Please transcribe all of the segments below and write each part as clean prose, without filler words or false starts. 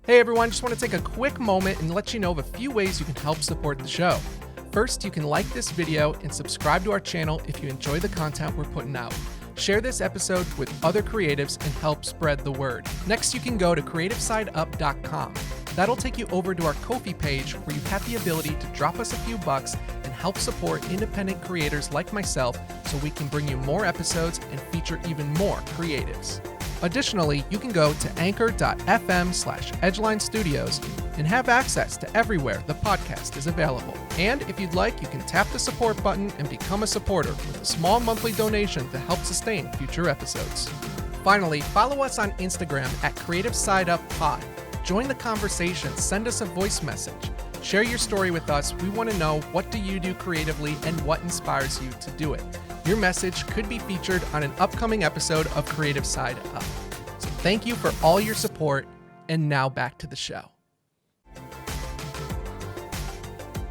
Hey everyone, just want to take a quick moment and let you know of a few ways you can help support the show. First, you can like this video and subscribe to our channel if you enjoy the content we're putting out. Share this episode with other creatives and help spread the word. Next, you can go to creativesideup.com. That'll take you over to our Ko-fi page where you have the ability to drop us a few bucks and help support independent creators like myself so we can bring you more episodes and feature even more creatives. Additionally, you can go to anchor.fm/Edgeline Studios and have access to everywhere the podcast is available. And if you'd like, you can tap the support button and become a supporter with a small monthly donation to help sustain future episodes. Finally, follow us on Instagram at CreativeSideUpPod. Join the conversation, send us a voice message. Share your story with us. We want to know, what do you do creatively and what inspires you to do it? Your message could be featured on an upcoming episode of Creative Side Up. So thank you for all your support, and now back to the show.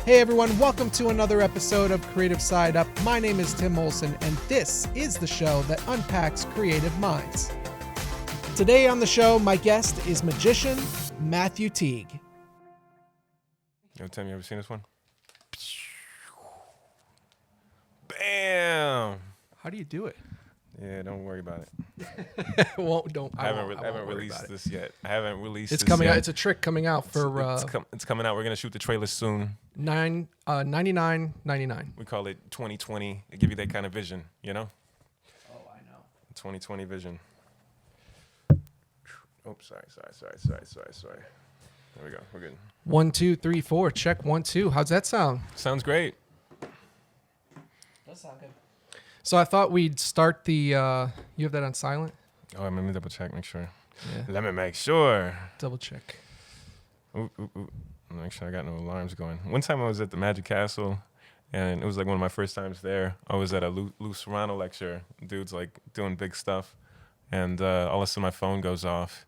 Hey everyone, welcome to another episode of Creative Side Up. My name is Tim Olson, and this is the show that unpacks creative minds. Today on the show, my guest is magician Matthew Teague. Yo, Tim, you ever seen this one? Bam! How do you do it? Yeah, don't worry about it. Well, don't. I haven't released this yet. I haven't released It's this coming yet. out. It's a trick coming out for It's coming out. We're gonna shoot the trailer soon. $99.99. We call it 2020. They give you that kind of vision, you know? Oh, I know. 2020 vision. Oh, sorry. There we go. We're good. 1, 2, 3, 4. Check 1, 2. How's that sound? Sounds great. Does sound good. So I thought we'd start the. You have that on silent? Oh, let me double check. Make sure. Yeah. Let me make sure. Double check. Ooh. Make sure I got no alarms going. One time I was at the Magic Castle, and it was like one of my first times there. I was at a Lou Serrano lecture. Dude's like doing big stuff, and all of a sudden my phone goes off,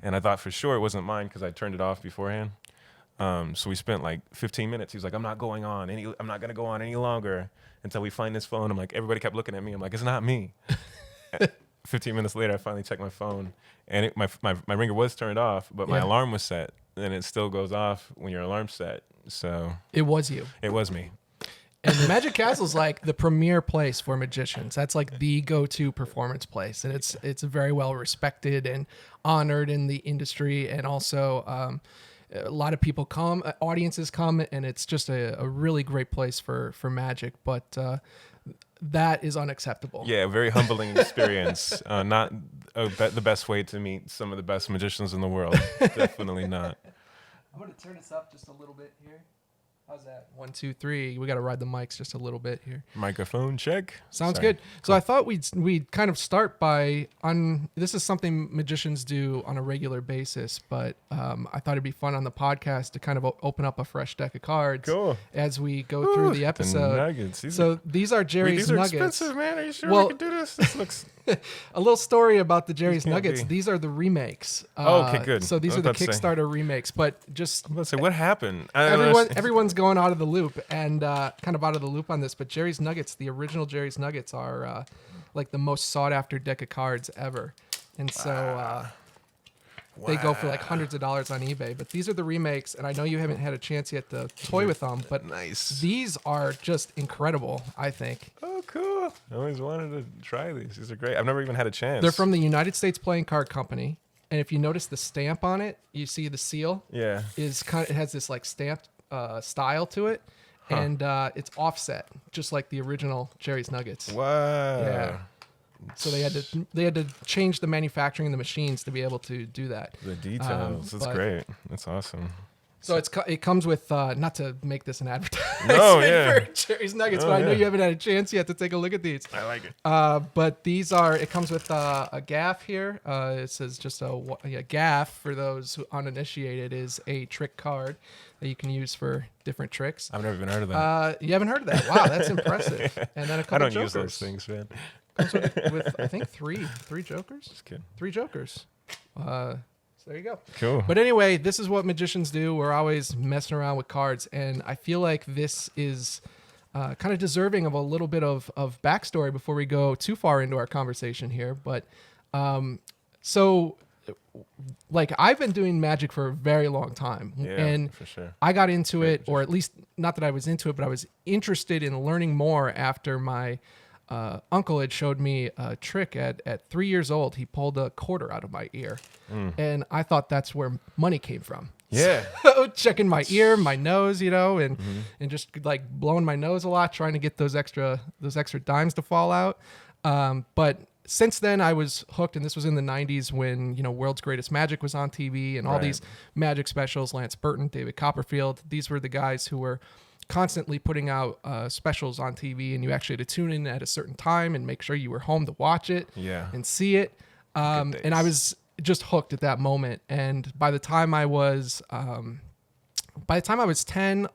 and I thought for sure it wasn't mine because I turned it off beforehand. So we spent like 15 minutes. He was like, I'm not going on I'm not going to go on any longer until we find this phone. I'm like, everybody kept looking at me. I'm like, it's not me. 15 minutes later, I finally checked my phone, and my ringer was turned off, but my alarm was set, and it still goes off when your alarm's set. So It was you. it was me. And the Magic Castle is like the premier place for magicians. That's like the go-to performance place, and it's very well respected and honored in the industry, and also a lot of people come, audiences come, and it's just a really great place for magic. But that is unacceptable. Yeah, a very humbling experience. Not the best way to meet some of the best magicians in the world. Definitely not. I'm going to turn this up just a little bit here. How's that? 1, 2, 3. We got to ride the mics just a little bit here. Microphone check. Sounds Sorry. good. So I thought we'd kind of start by this is something magicians do on a regular basis, but I thought it'd be fun on the podcast to kind of open up a fresh deck of cards as we go through the episode. The nuggets. These are Jerry's these are Nuggets. expensive, man. Are you sure Well, we can do this? This looks. A little story about the Jerry's can't Nuggets. be. These are the remakes. Okay, good. So these I are was the about to say. Kickstarter remakes, but just I'm about to say, what happened? everyone's going out of the loop and kind of out of the loop on this. But Jerry's Nuggets, the original Jerry's Nuggets, are like the most sought after deck of cards ever, and so they go for like hundreds of dollars on eBay. But these are the remakes, and I know you haven't had a chance yet to toy with them, but Nice. these are just incredible, I think. Oh, cool. I always wanted to try these. These are great. I've never even had a chance. They're from the United States Playing Card Company, and if you notice the stamp on it, you see the seal Yeah. is it has this like stamped style to it, and it's offset just like the original Jerry's Nuggets. Wow. Yeah. So they had to change the manufacturing and the machines to be able to do that. The details. That's but- great. That's awesome. So it comes with not to make this an advertisement yeah. for Jerry's Nuggets, Oh, but I know yeah. you haven't had a chance yet to take a look at these. I like it. But it comes with a gaff here. It says just a gaff, for those who uninitiated, is a trick card that you can use for different tricks. I've never even heard of that. You haven't heard of that? Wow, that's impressive. And then a couple I don't jokers. use those things, man. Comes with I think three jokers. Just kidding. 3 jokers. So there you go. Cool. But anyway, this is what magicians do. We're always messing around with cards, and I feel like this is kind of deserving of a little bit of backstory before we go too far into our conversation here. But so like I've been doing magic for a very long time, Yeah, and for sure. I got into Great it, or at least not that I was into it, but I was interested in learning more after my uncle had showed me a trick at 3 years old. He pulled a quarter out of my ear, and I thought that's where money came from. Yeah. So checking my ear, my nose, and just like blowing my nose a lot, trying to get those extra dimes to fall out. But since then, I was hooked, and this was in the 90s when, World's Greatest Magic was on TV and all Right. these magic specials, Lance Burton, David Copperfield. These were the guys who were constantly putting out specials on TV, and you actually had to tune in at a certain time and make sure you were home to watch it Yeah. and see it. And I was just hooked at that moment. And by the time I was 10,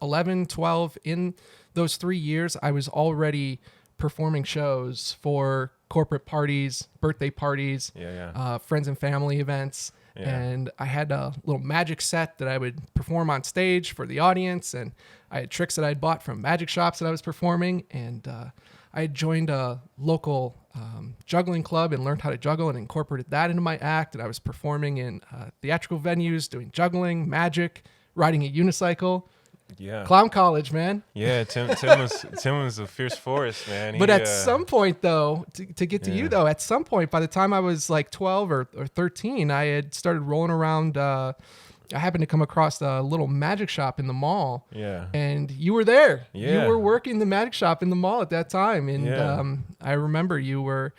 11, 12, in those 3 years, I was already performing shows for corporate parties, birthday parties, friends and family events. Yeah. And I had a little magic set that I would perform on stage for the audience. And I had tricks that I'd bought from magic shops that I was performing. And I had joined a local juggling club and learned how to juggle and incorporated that into my act. And I was performing in theatrical venues, doing juggling, magic, riding a unicycle. Yeah. Clown college, man. Yeah, Tim was a fierce force, man. But at some point, though, to get to you, though, at some point, by the time I was like 12 or 13, I had started rolling around. I happened to come across a little magic shop in the mall. Yeah. And you were there. Yeah. You were working the magic shop in the mall at that time. And Yeah. I remember you were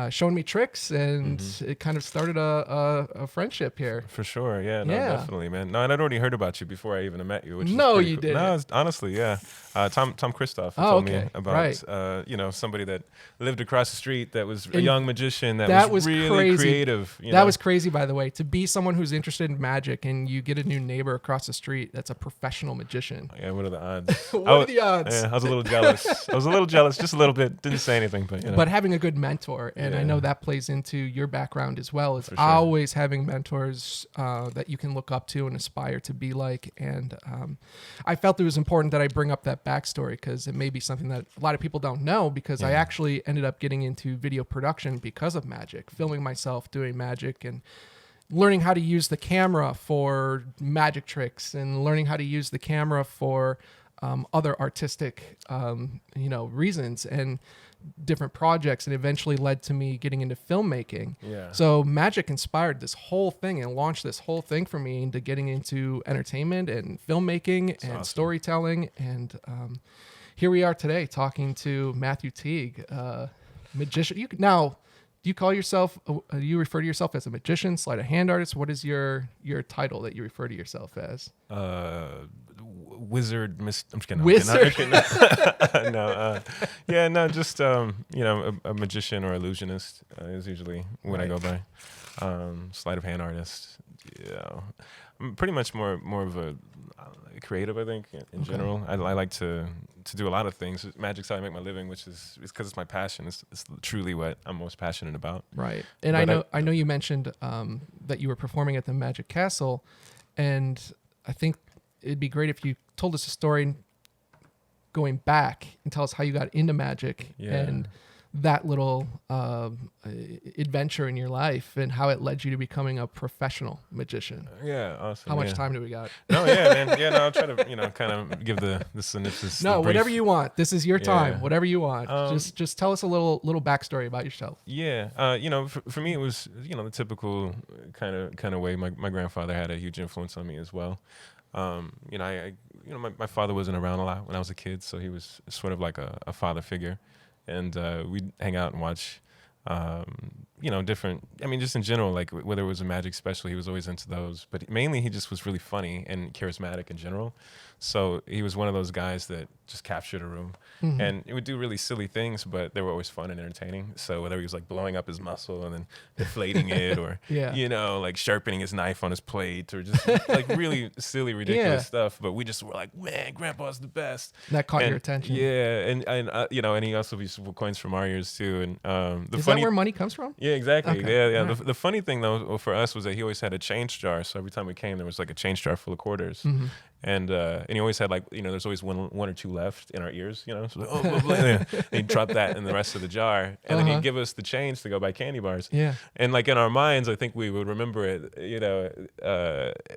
showing me tricks, and it kind of started a friendship here. For sure, yeah, no, Yeah. definitely, man. No, and I'd already heard about you before I even met you. Which No, is pretty you cool. didn't. No, honestly, yeah. Tom Christoph Oh, told okay. me about Right. somebody that lived across the street that was a And young magician that was really crazy. creative. That was crazy, by the way, to be someone who's interested in magic and you get a new neighbor across the street that's a professional magician. Yeah, what are the odds? What are the odds? Yeah, I was a little jealous. Just a little bit. Didn't say anything, but But having a good mentor, and I Yeah. know that plays into your background as well, is For sure. always having mentors that you can look up to and aspire to be like. And I felt it was important that I bring up that backstory because it may be something that a lot of people don't know, because I actually ended up getting into video production because of magic, filming myself doing magic and learning how to use the camera for magic tricks and learning how to use the camera for other artistic, reasons and different projects, and eventually led to me getting into filmmaking. Yeah. So magic inspired this whole thing and launched this whole thing for me into getting into entertainment and filmmaking and awesome. storytelling. And here we are today talking to Matthew Teague, magician. Do you call yourself? You refer to yourself as a magician, sleight of hand artist? What is your title that you refer to yourself as? Wizard, I'm just kidding. Wizard? Just a magician or illusionist is usually what I go by. Sleight of hand artist. Yeah, I'm pretty much more of a creative, I think, in general. I like to do a lot of things. Magic's how I make my living, which is because it's my passion. It's truly what I'm most passionate about. Right. And But I know you mentioned that you were performing at the Magic Castle, and I think it'd be great if you told us a story going back and tell us how you got into magic and that little adventure in your life and how it led you to becoming a professional magician. Yeah, awesome. How much time do we got? No, yeah, man. Yeah, no, I'll try to, kind of give the synopsis. No, the brief. whatever you want. This is your time. Yeah. Whatever you want. Just tell us a little backstory about yourself. Yeah, for me it was the typical kind of way. My grandfather had a huge influence on me as well. My father wasn't around a lot when I was a kid, so he was sort of like a father figure, and we'd hang out and watch. Different. I mean, just in general, like whether it was a magic special, he was always into those. But mainly, he just was really funny and charismatic in general. So he was one of those guys that just captured a room, and it would do really silly things, but they were always fun and entertaining. So whether he was like blowing up his muscle and then deflating it, or like sharpening his knife on his plate, or just like really silly, ridiculous stuff. But we just were like, man, Grandpa's the best. That caught your attention. Yeah, and he also used to pull coins from our ears too. And Is that where money comes from? Yeah, exactly. Okay. Yeah, yeah. All right. The funny thing though for us was that he always had a change jar. So every time we came, there was like a change jar full of quarters, and he always had like there's always one or two left in our ears. So oh, blah, blah, yeah. And he'd drop that in the rest of the jar, and then he'd give us the change to go buy candy bars. Yeah. And like in our minds, I think we would remember it,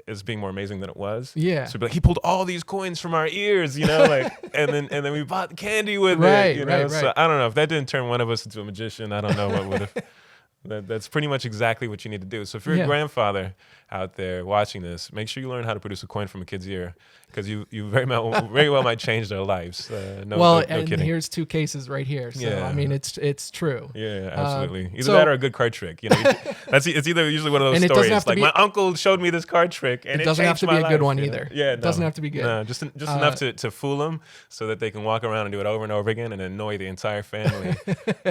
as being more amazing than it was. Yeah. So we'd be like, he pulled all these coins from our ears, like, and then we bought candy with Right, it, right. So I don't know if that didn't turn one of us into a magician. I don't know what would have. That's pretty much exactly what you need to do. So if you're a grandfather out there watching this, make sure you learn how to produce a coin from a kid's ear, because you very well might change their lives. No and kidding. here's two cases right here. So Yeah. I mean, it's true. Yeah, absolutely. Either so- that or a good card trick. It's either usually one of those And it doesn't stories have to like be- my uncle showed me this card trick, and It doesn't have changed to be my a good life, one either. Yeah, It doesn't have to be good. No, just enough to fool them so that they can walk around and do it over and over again and annoy the entire family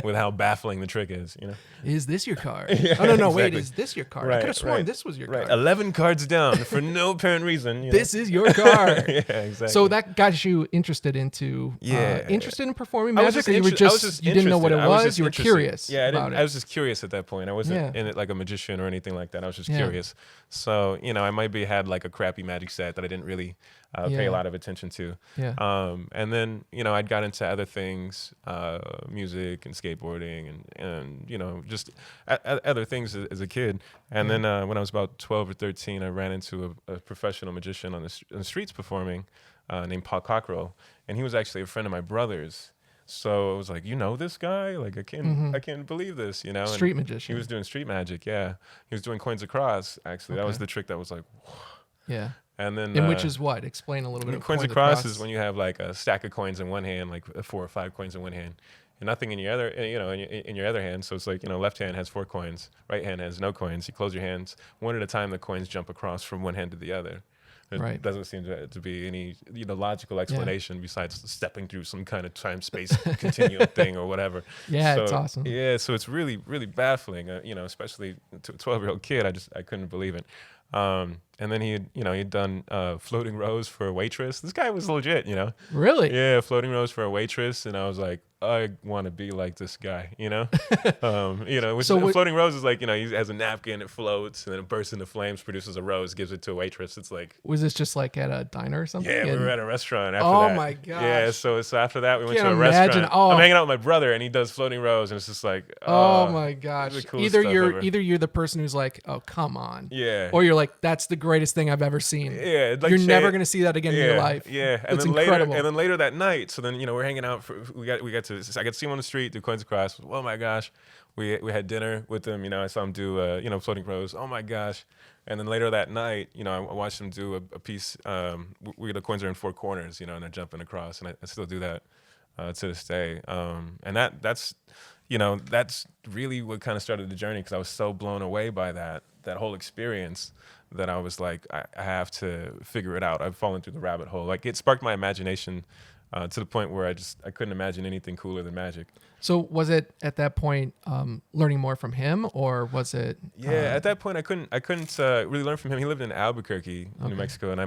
with how baffling the trick is. Is this your card? Yeah, Oh no, wait, exactly. is this your card? I Right, could have sworn right, this was your Right, card. 11 cards down for no apparent reason. This is your card. Yeah, exactly. So that got you interested into interested in performing I was magic, just or you were inter- I was just you didn't know what it interested. I was. just You were interested. curious. Yeah, about I was just curious at that point. I wasn't in it like a magician or anything like that. I was just curious. So I might had like a crappy magic set that I didn't really pay a lot of attention to. Yeah. And then I'd got into other things, music and skateboarding and just other things as a kid. And then when I was about 12 or 13, I ran into a professional magician on the streets performing, named Paul Cockrell, and he was actually a friend of my brother's. So I was like, this guy? Like I can't believe this, And Street magician. He was doing street magic, yeah. He was doing coins across, actually. That was the trick that was like, yeah. and then which is what? Explain a little bit. Of coins across is when you have like a stack of coins in one hand, like 4 or 5 coins in one hand, and nothing in your other, in your other hand. So it's like left hand has 4 coins, right hand has no coins. You close your hands one at a time. The coins jump across from one hand to the other. It doesn't seem to be any logical explanation besides stepping through some kind of time-space continuum thing or whatever. Yeah, so, it's awesome. Yeah, so it's really, really baffling. Especially to a 12-year-old kid, I couldn't believe it. And then he'd done floating rows for a waitress. This guy was legit, Really? Yeah, floating rows for a waitress, and I was like, I want to be like this guy, Which floating rose is like, he has a napkin, it floats, and then it bursts into flames, produces a rose, gives it to a waitress. It's like, was this just like at a diner or something? yeah, we were at a restaurant after Oh that. my gosh. Yeah, so after that we went to Can't a imagine. restaurant. Oh. I'm hanging out with my brother, and he does floating rose, and it's just like, Oh my gosh. the coolest Either stuff you're ever. either you're the person who's like, oh come on. Yeah. Or you're like, that's the greatest thing I've ever seen. Yeah, like You're never gonna see that again in your life. Yeah, and It's then incredible. later that night, so then we're hanging out. I got to see him on the street, do coins across. Oh my gosh, we had dinner with him. I saw him do floating rows. Oh my gosh, and then later that night, I watched him do a piece. The coins are in 4 corners, and they're jumping across, and I still do that to this day. And that's really what kind of started the journey, because I was so blown away by that whole experience that I was like, I have to figure it out. I've fallen through the rabbit hole. Like it sparked my imagination to the point where I couldn't imagine anything cooler than magic. So was it at that point learning more from him, or was it? Yeah, at that point I couldn't really learn from him. He lived in Albuquerque, New Mexico, and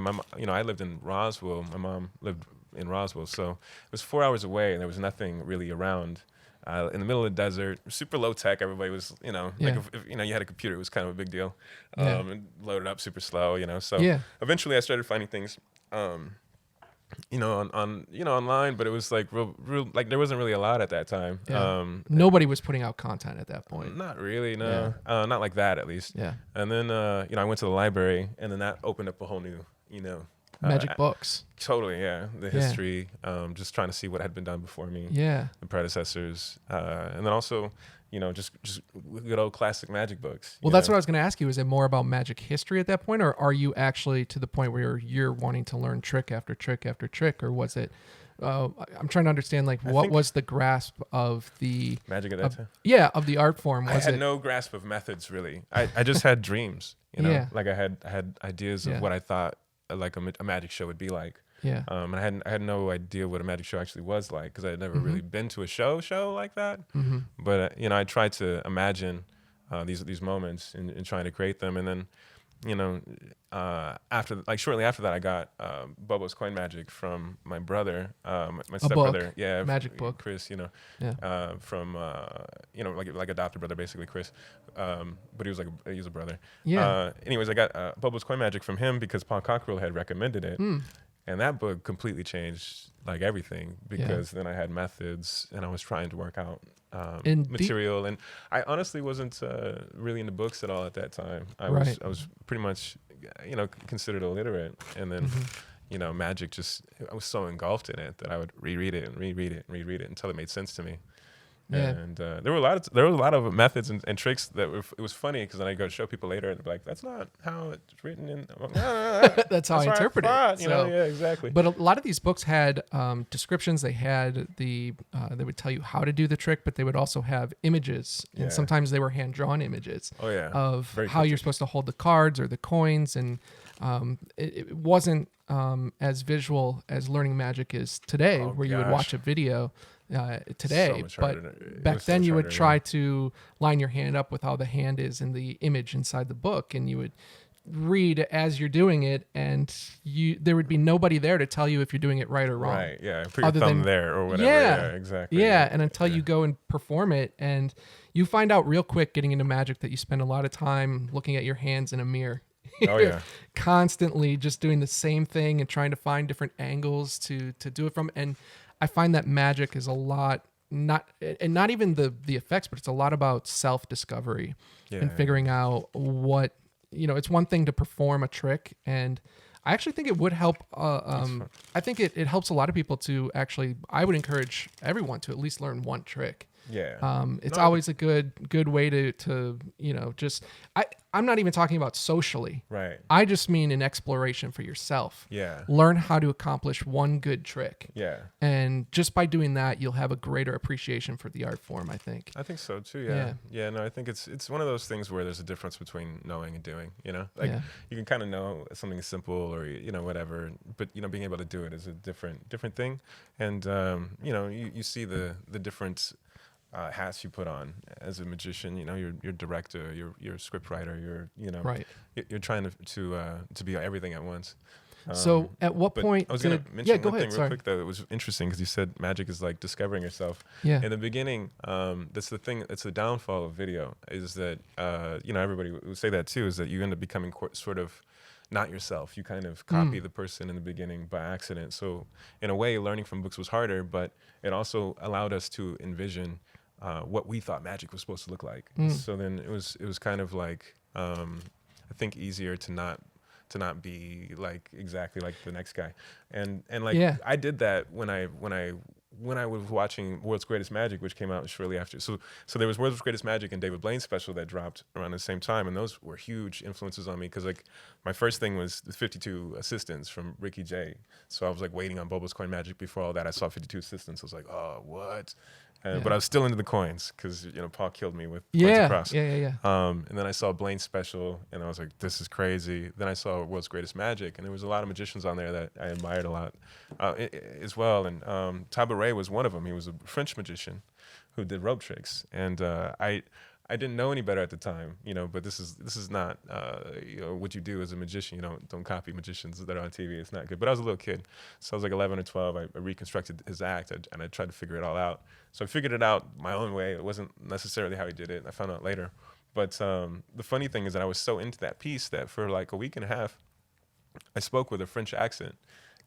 I lived in Roswell. My mom lived in Roswell, so it was 4 hours away, and there was nothing really around. In the middle of the desert, super low tech. Everybody was, like if you had a computer, it was kind of a big deal. And loaded up super slow, So eventually I started finding things, online, but it was like real, like there wasn't really a lot at that time. Yeah. Nobody was putting out content at that point. Not really, no. Not like that, at least. Yeah. And then, I went to the library, and then that opened up a whole new, Magic books. Totally, yeah. The history, just trying to see what had been done before me. Yeah. The predecessors, and then also, just good old classic magic books. Well, that's what I was going to ask you. Is it more about magic history at that point, or are you actually to the point where you're wanting to learn trick after trick after trick, or was it? I'm trying to understand, like, what was the grasp of the magic at that time? Yeah, of the art form. I had no grasp of methods, really. I just had dreams. Yeah. Like I had ideas of what I thought like a magic show would be like. Yeah. And I had no idea what a magic show actually was like, because I had never really been to a show like that. But I tried to imagine these moments and trying to create them, and then after like shortly after that, I got Bobo's Coin Magic from my brother, my A stepbrother. book, Yeah, magic book. Chris. Yeah. From like adopted brother, basically Chris. But he was he was a brother. Yeah. Anyways, I got Bobo's Coin Magic from him because Paul Cockrell had recommended it. Mm. And that book completely changed like everything Yeah. because then I had methods and I was trying to work out And material. And I honestly wasn't really into books at all at that time. Right. I was pretty much, considered illiterate. And then, magic I was so engulfed in it that I would reread it and reread it and reread it until it made sense to me. Yeah. And there were a lot of methods and tricks that it was funny because then I go show people later and they're like, "That's not how it's written." In I'm like, no. That's how I interpret it. Yeah, exactly. But a lot of these books had descriptions. They had they would tell you how to do the trick, but they would also have images, and Yeah. sometimes they were hand drawn images. Oh yeah, Of Very how you're cryptic. supposed to hold the cards or the coins, and it wasn't as visual as learning magic is today, Oh, where you would gosh. watch a video today. much But harder. It back was so then, much you would harder, try yeah. to line your hand up with how the hand is in the image inside the book, and you would read as you're doing it, and there would be nobody there to tell you if you're doing it right or wrong. Right, yeah. Put your Other thumb than- there or whatever. Yeah. Yeah, exactly. Yeah, and until you go and perform it, and you find out real quick getting into magic that you spend a lot of time looking at your hands in a mirror. Oh yeah. Constantly just doing the same thing and trying to find different angles to do it from. And I find that magic is a lot not even the effects, but it's a lot about self-discovery Yeah. and figuring out what, it's one thing to perform a trick, and I actually think it would help. I think it helps a lot of people to actually. I would encourage everyone to at least learn one trick. Yeah. It's No. always a good way to just. I'm not even talking about socially. Right. I just mean an exploration for yourself. Yeah. Learn how to accomplish one good trick, Yeah. and just by doing that, you'll have a greater appreciation for the art form, I think. I think so too. Yeah. Yeah. No, I think it's one of those things where there's a difference between knowing and doing. Like Yeah. you can kind of know something is simple or whatever, but being able to do it is a different thing. And you see the different hats you put on as a magician. You're director, you're script writer, Right. you're trying to be everything at once. So at what But point I was going did? to mention Yeah, go one ahead. thing real Sorry. quick though. It was interesting because you said magic is like discovering yourself. Yeah. In the beginning, that's the thing. It's the downfall of video is that everybody would say that too. Is that you end up becoming sort of not yourself. You kind of copy the person in the beginning by accident. So in a way, learning from books was harder, but it also allowed us to envision what we thought magic was supposed to look like. So then it was kind of like I think easier to not be like exactly like the next guy, and like Yeah. I did that when I was watching World's Greatest Magic, which came out shortly after. So there was World's Greatest Magic and David Blaine's special that dropped around the same time, and those were huge influences on me because like my first thing was the 52 Assistants from Ricky Jay. So I was like waiting on Bobo's Coin Magic. Before all that, I saw 52 Assistants. I was like, oh, what? Yeah. But I was still into the coins because Paul killed me with Coins Yeah. Across. Yeah. And then I saw Blaine's special, and I was like, this is crazy. Then I saw World's Greatest Magic, and there was a lot of magicians on there that I admired a lot as well. And Tabaret was one of them. He was a French magician who did rope tricks. And I didn't know any better at the time, but this is not what you do as a magician. Don't copy magicians that are on TV. It's not good. But I was a little kid. So I was like 11 or 12. I reconstructed his act, and I tried to figure it all out. So I figured it out my own way. It wasn't necessarily how he did it. I found out later. But the funny thing is that I was so into that piece that for like a week and a half, I spoke with a French accent.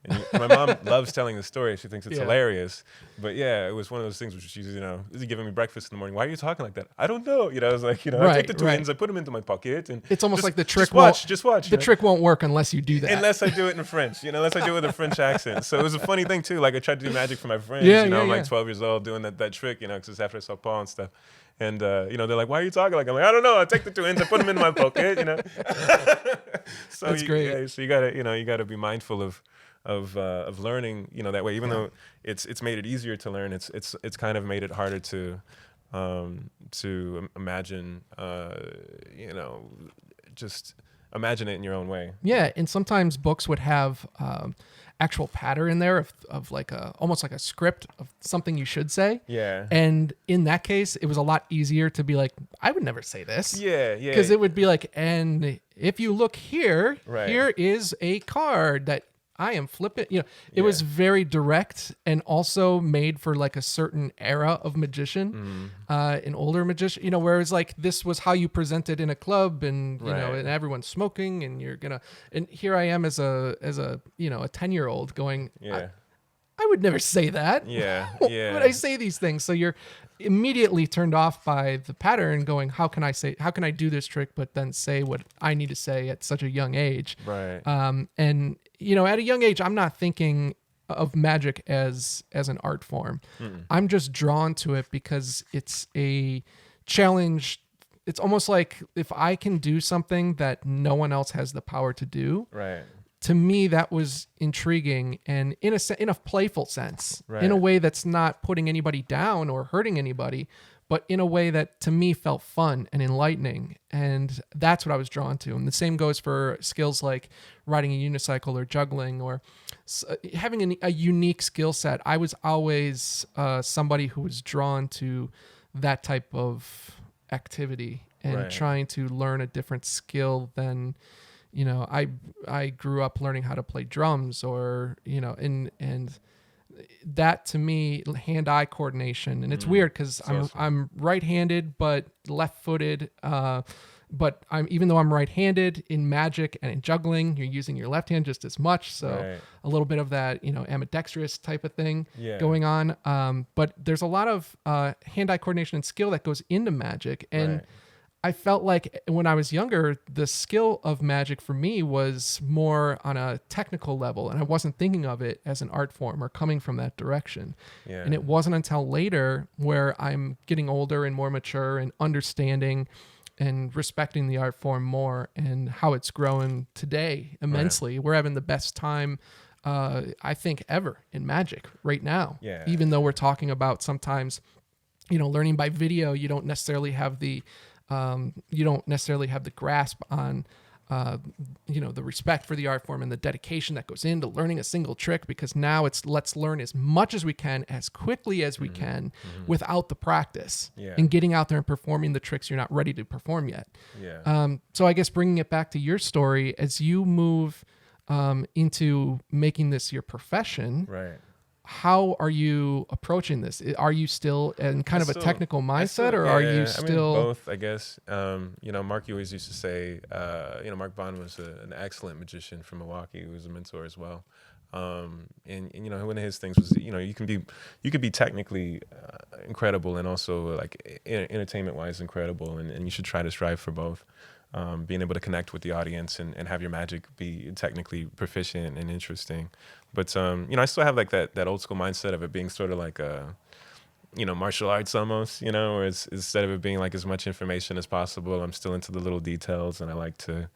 And my mom loves telling the story. She thinks it's Yeah. hilarious. But yeah, it was one of those things where she's, is he giving me breakfast in the morning? Why are you talking like that? I don't know. I was like, I Right, take the twins, right. I put them into my pocket. And It's almost like the trick Just watch. The trick won't work unless you do that. Unless I do it in French, unless I do it with a French accent. So it was a funny thing too. Like I tried to do magic for my friends. Yeah, I'm yeah. like 12 years old doing that trick, because it's after I saw Paul and stuff. And they're like, "Why are you talking like?" I'm like, "I don't know. I take the twins, I put them in my pocket." So That's great. Yeah, so you gotta be mindful of learning, that way. Even though it's made it easier to learn, it's kind of made it harder to imagine, just imagine it in your own way. Yeah, and sometimes books would have actual pattern in there of like almost like a script of something you should say. Yeah. And in that case, it was a lot easier to be like, I would never say this. Yeah, yeah. Because it would be like, and if you look here, Right. here is a card that I am flipping. It Yeah. was very direct and also made for like a certain era of magician, an older magician. Whereas like this was how you presented in a club, and Right. and everyone's smoking, and and here I am as a a 10-year-old going, Yeah. I would never say that. Yeah. Why Yeah. would I say these things? So you're immediately turned off by the pattern, going, how can I do this trick, but then say what I need to say at such a young age? Right. And at a young age, I'm not thinking of magic as an art form. I'm just drawn to it because it's a challenge. It's almost like if I can do something that no one else has the power to do. Right. To me, that was intriguing, and in a playful sense, Right. in a way that's not putting anybody down or hurting anybody, but in a way that to me felt fun and enlightening. And that's what I was drawn to. And the same goes for skills like riding a unicycle or juggling or having a unique skill set. I was always somebody who was drawn to that type of activity and Right. trying to learn a different skill than I grew up learning how to play drums or and that to me, hand-eye coordination. And it's weird because I'm right-handed but left-footed, but even though I'm right-handed in magic and in juggling, you're using your left hand just as much, so Right. a little bit of that ambidextrous type of thing Yeah. going on, but there's a lot of hand-eye coordination and skill that goes into magic. And Right. I felt like when I was younger, the skill of magic for me was more on a technical level, and I wasn't thinking of it as an art form or coming from that direction. Yeah. And it wasn't until later where I'm getting older and more mature and understanding and respecting the art form more and how it's grown today immensely. We're having the best time, I think, ever in magic right now. Yeah. Even though we're talking about sometimes, learning by video, you don't necessarily have the grasp on, the respect for the art form and the dedication that goes into learning a single trick, because now it's let's learn as much as we can, as quickly as we can without the practice Yeah. and getting out there and performing the tricks you're not ready to perform yet. Yeah. So I guess bringing it back to your story, as you move into making this your profession, Right. how are you approaching this? Are you still in kind of a technical mindset, or are you still both? I guess. Mark, you always used to say, Mark Bond was an excellent magician from Milwaukee, who was a mentor as well. And one of his things was, you could be technically incredible and also like entertainment wise incredible, and you should try to strive for both. Being able to connect with the audience and have your magic be technically proficient and interesting. But, I still have like that old school mindset of it being sort of like a, martial arts almost, where instead of it being like as much information as possible, I'm still into the little details, and I like to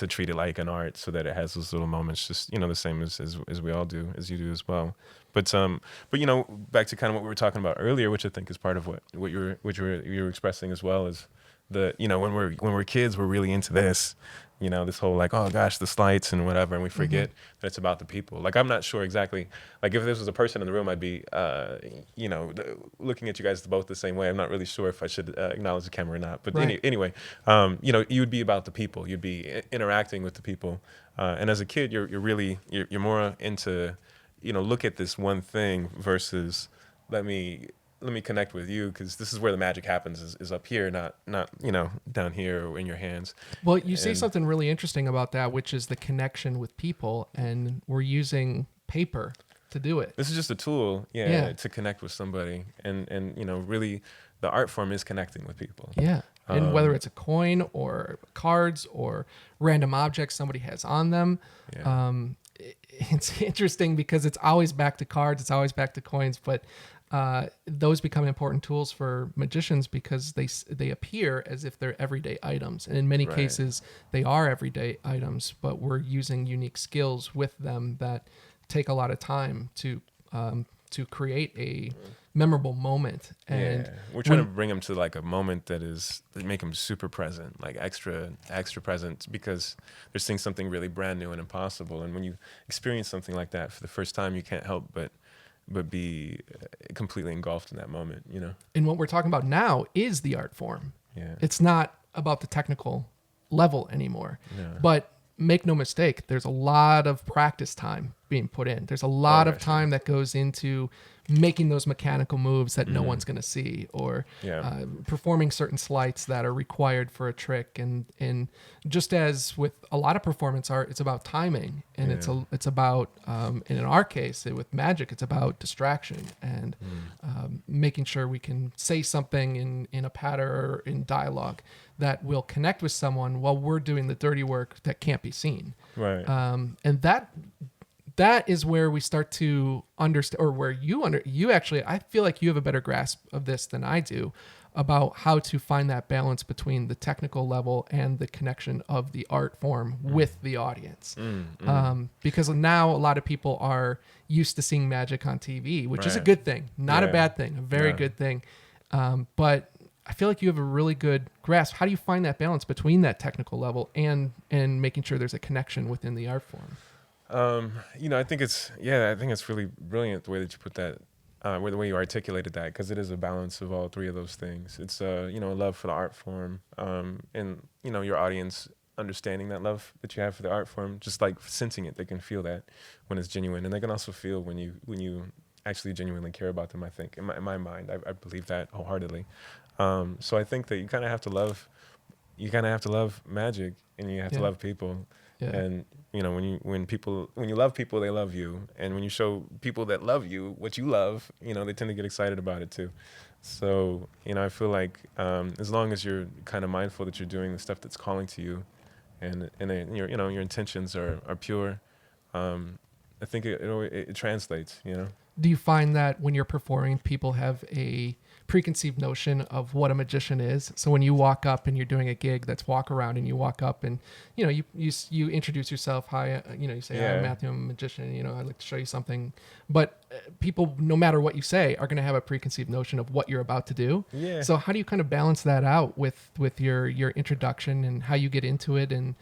treat it like an art so that it has those little moments, just, the same as we all do, as you do as well. But back to kind of what we were talking about earlier, which I think is part of what you were expressing as well, is the, when we're kids, we're really into this, this whole like, oh gosh, the sleights and whatever, and we forget that it's about the people. Like, I'm not sure exactly, like if this was a person in the room, I'd be, looking at you guys both the same way. I'm not really sure if I should acknowledge the camera or not. But Right. anyway, you would be about the people. You'd be interacting with the people. And as a kid, you're more into, look at this one thing versus let me connect with you, because this is where the magic happens, is up here, not down here or in your hands. Well, you say something really interesting about that, which is the connection with people, and we're using paper to do it. This is just a tool, to connect with somebody, and really, the art form is connecting with people. Yeah. And whether it's a coin or cards or random objects somebody has on them, it's interesting because it's always back to cards, it's always back to coins, but those become important tools for magicians because they appear as if they're everyday items. And in many Right. cases, they are everyday items, but we're using unique skills with them that take a lot of time to to create a memorable moment. And we're trying to bring them to like a moment that make them super present, like extra present, because they're seeing something really brand new and impossible. And when you experience something like that for the first time, you can't help but be completely engulfed in that moment, you know? And what we're talking about now is the art form. Yeah. It's not about the technical level anymore. No. But make no mistake, there's a lot of practice time being put in. There's a lot of time that goes into making those mechanical moves that no one's going to see, or performing certain sleights that are required for a trick. And just as with a lot of performance art, it's about timing, and it's about in our case with magic, it's about distraction and making sure we can say something in a patter or in dialogue that will connect with someone while we're doing the dirty work that can't be seen. Right. And that is where we start to understand, or where you actually, I feel like you have a better grasp of this than I do, about how to find that balance between the technical level and the connection of the art form with the audience. Because now a lot of people are used to seeing magic on TV, which is a good thing, not a bad thing, a very good thing. But I feel like you have a really good grasp. How do you find that balance between that technical level and making sure there's a connection within the art form? I think it's really brilliant the way that you put that, the way you articulated that, because it is a balance of all three of those things. It's a love for the art form, and your audience understanding that love that you have for the art form, just like sensing it. They can feel that when it's genuine, and they can also feel when you actually genuinely care about them. I think in my mind, I believe that wholeheartedly. So I think that you kind of have to love magic, and you have to love people. Yeah. And when you love people, they love you, and when you show people that love you what you love, they tend to get excited about it too. So I feel like as long as you're kind of mindful that you're doing the stuff that's calling to you, and your intentions are pure, I think it translates. Do you find that when you're performing, people have a preconceived notion of what a magician is? So when you walk up and you're doing a gig that's walk around, and you walk up and you introduce yourself, hi, you say, I'm Matthew, I'm a magician, I'd like to show you something. But people, no matter what you say, are going to have a preconceived notion of what you're about to do. Yeah. So how do you kind of balance that out with your introduction and how you get into it, and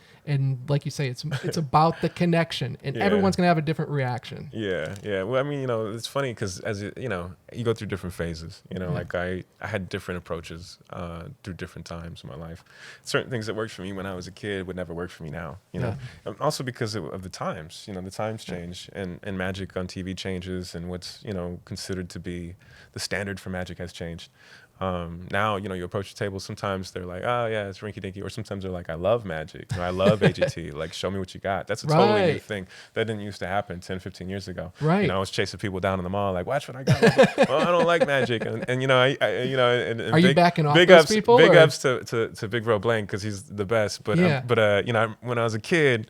like you say, it's about the connection, and everyone's going to have a different reaction. Yeah. Well, I mean, it's funny because as you go through different phases. Like I had different approaches through different times in my life. Certain things that worked for me when I was a kid would never work for me now. And also because of the times. The times change, and magic on TV changes, and what's considered to be the standard for magic has changed. Now, you approach the table, sometimes they're like, oh yeah, it's rinky dinky. Or sometimes they're like, I love magic. I love AGT. Like, show me what you got. That's a totally new thing. That didn't used to happen 10, 15 years ago. Right. I was chasing people down in the mall, like, watch what I got. Well, I don't like magic. And and are you backing off those people? Big ups to Big Bro Blank, because he's the best. But, when I was a kid,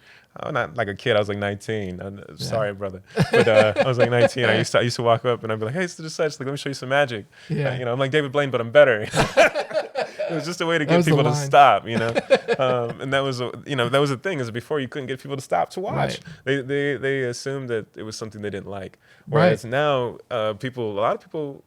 not like a kid, I was like 19. Sorry, brother. But I was like 19. I used to walk up and I'd be like, hey, such, like, let me show you some magic. Yeah. I'm like David Blaine, but I'm better. It was just a way to get people to stop, and that was a thing, is before you couldn't get people to stop to watch. Right. They assumed that it was something they didn't like. Whereas now, a lot of people,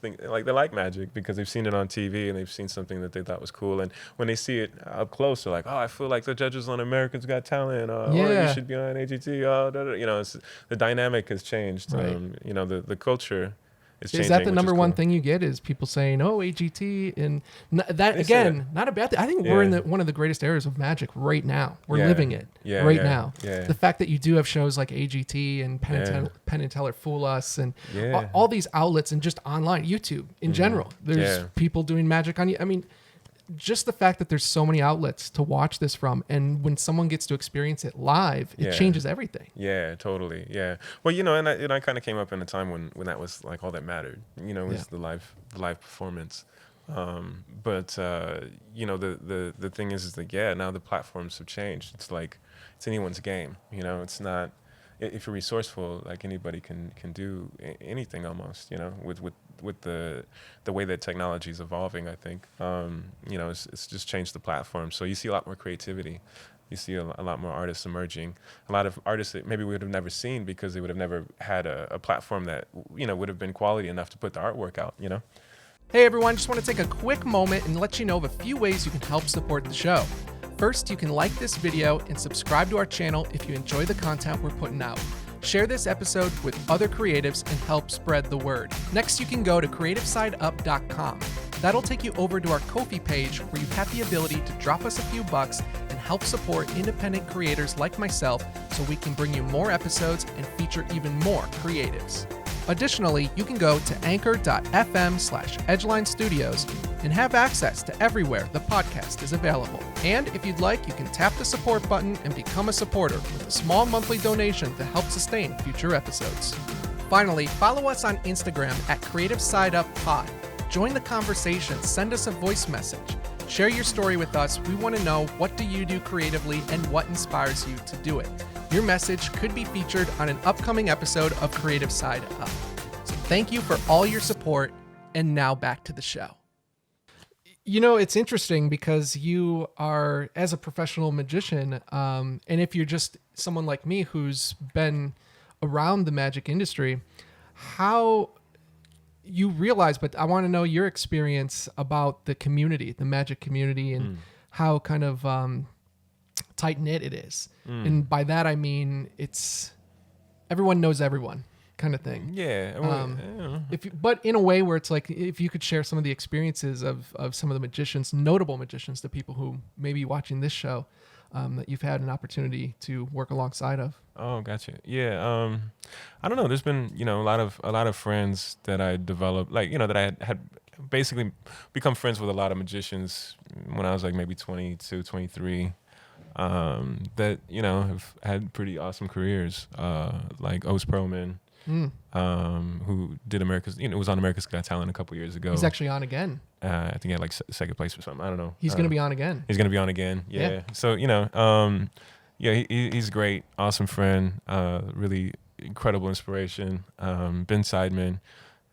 think like they like magic because they've seen it on TV and they've seen something that they thought was cool. And when they see it up close, they're like, oh, I feel like the judges on Americans Got Talent. Or you should be on AGT. The dynamic has changed. Right. The culture is changing. Is that the number one thing you get, is people saying, oh, AGT? And that, again, not a bad thing. I think we're in one of the greatest eras of magic right now. We're living it now. Yeah. The fact that you do have shows like AGT and Penn and Teller Fool Us, and all these outlets, and just online, YouTube in general. There's people doing magic on you. I mean, just the fact that there's so many outlets to watch this from, and when someone gets to experience it live, it changes everything. Yeah, totally. Yeah. Well, and I kind of came up in a time when that was like all that mattered. Was the live performance. But the thing is that now the platforms have changed. It's like it's anyone's game. It's not. If you're resourceful, like anybody can do anything almost. With the way that technology is evolving, I think it's just changed the platform. So you see a lot more creativity. You see a lot more artists emerging, a lot of artists that maybe we would have never seen because they would have never had a platform that, would have been quality enough to put the artwork out. Hey everyone, just want to take a quick moment and let you know of a few ways you can help support the show. First, you can like this video and subscribe to our channel if you enjoy the content we're putting out. Share this episode with other creatives and help spread the word. Next, you can go to creativesideup.com. That'll take you over to our Ko-fi page where you have the ability to drop us a few bucks and help support independent creators like myself so we can bring you more episodes and feature even more creatives. Additionally, you can go to anchor.fm/Edgeline Studios and have access to everywhere the podcast is available. And if you'd like, you can tap the support button and become a supporter with a small monthly donation to help sustain future episodes. Finally, follow us on Instagram at CreativeSideUpPod. Join the conversation, send us a voice message. Share your story with us. We want to know, what do you do creatively and what inspires you to do it? Your message could be featured on an upcoming episode of Creative Side Up. So thank you for all your support, and now back to the show. It's interesting because you are, as a professional magician, and if you're just someone like me who's been around the magic industry, how you realize, but I want to know your experience about the community, the magic community, and how kind of tight-knit it is. And by that I mean it's everyone knows everyone kind of thing. But in a way where it's like, if you could share some of the experiences of some of the magicians, notable magicians, the people who may be watching this show, that you've had an opportunity to work alongside of. Oh, gotcha. Yeah. I don't know. There's been, a lot of friends that I developed, that I had basically become friends with a lot of magicians when I was like maybe 22, 23. That have had pretty awesome careers, like Oz Perlman, who did was on America's Got Talent a couple years ago. He's actually on again. I think he had like second place or something. I don't know. He's going to be on again. He's going to be on again. Yeah. So he's great, awesome friend, really incredible inspiration. Ben Seidman,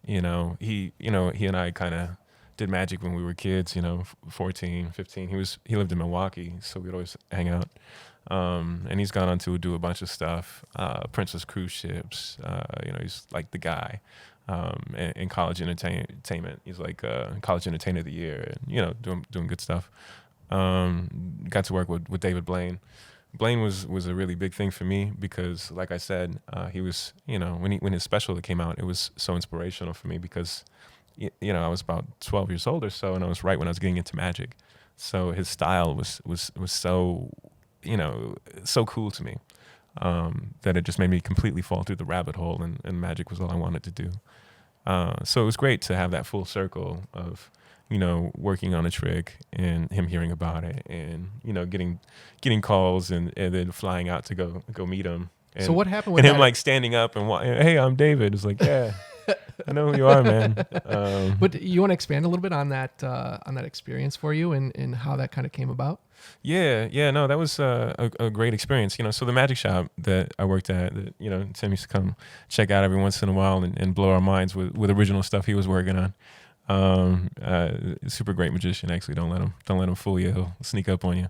he and I kind of did magic when we were kids, 14, 15. He lived in Milwaukee, so we'd always hang out. And he's gone on to do a bunch of stuff, Princess Cruise Ships. He's like the guy in college entertainment. He's like college entertainer of the year, and doing good stuff. Got to work with David Blaine. Blaine was a really big thing for me because, like I said, he was, when his special came out, it was so inspirational for me because I was about 12 years old or so, and I was right when I was getting into magic. So his style was so, so cool to me, that it just made me completely fall through the rabbit hole, and magic was all I wanted to do. So it was great to have that full circle of, working on a trick and him hearing about it and, getting calls and then flying out to go meet him. And, so what happened with and him that? like standing up and hey, I'm David. It's like, yeah. I know who you are, man. But you want to expand a little bit on that experience for you and how that kind of came about? Yeah. No, that was a great experience. So the magic shop that I worked at, that, Tim used to come check out every once in a while and blow our minds with original stuff he was working on. Super great magician. Actually, don't let him fool you. He'll sneak up on you.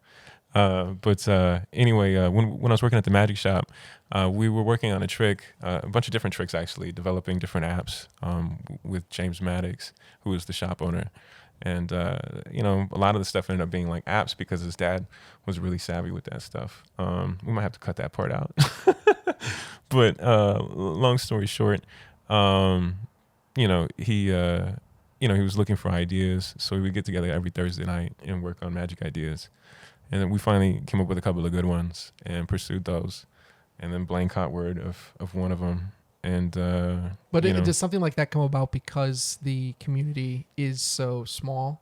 But anyway, when I was working at the magic shop, we were working on a trick, a bunch of different tricks actually, developing different apps with James Maddox, who was the shop owner. And, a lot of the stuff ended up being like apps because his dad was really savvy with that stuff. We might have to cut that part out. But long story short, he was looking for ideas. So we would get together every Thursday night and work on magic ideas. And then we finally came up with a couple of good ones and pursued those. And then Blaine caught word of one of them. And does something like that come about because the community is so small,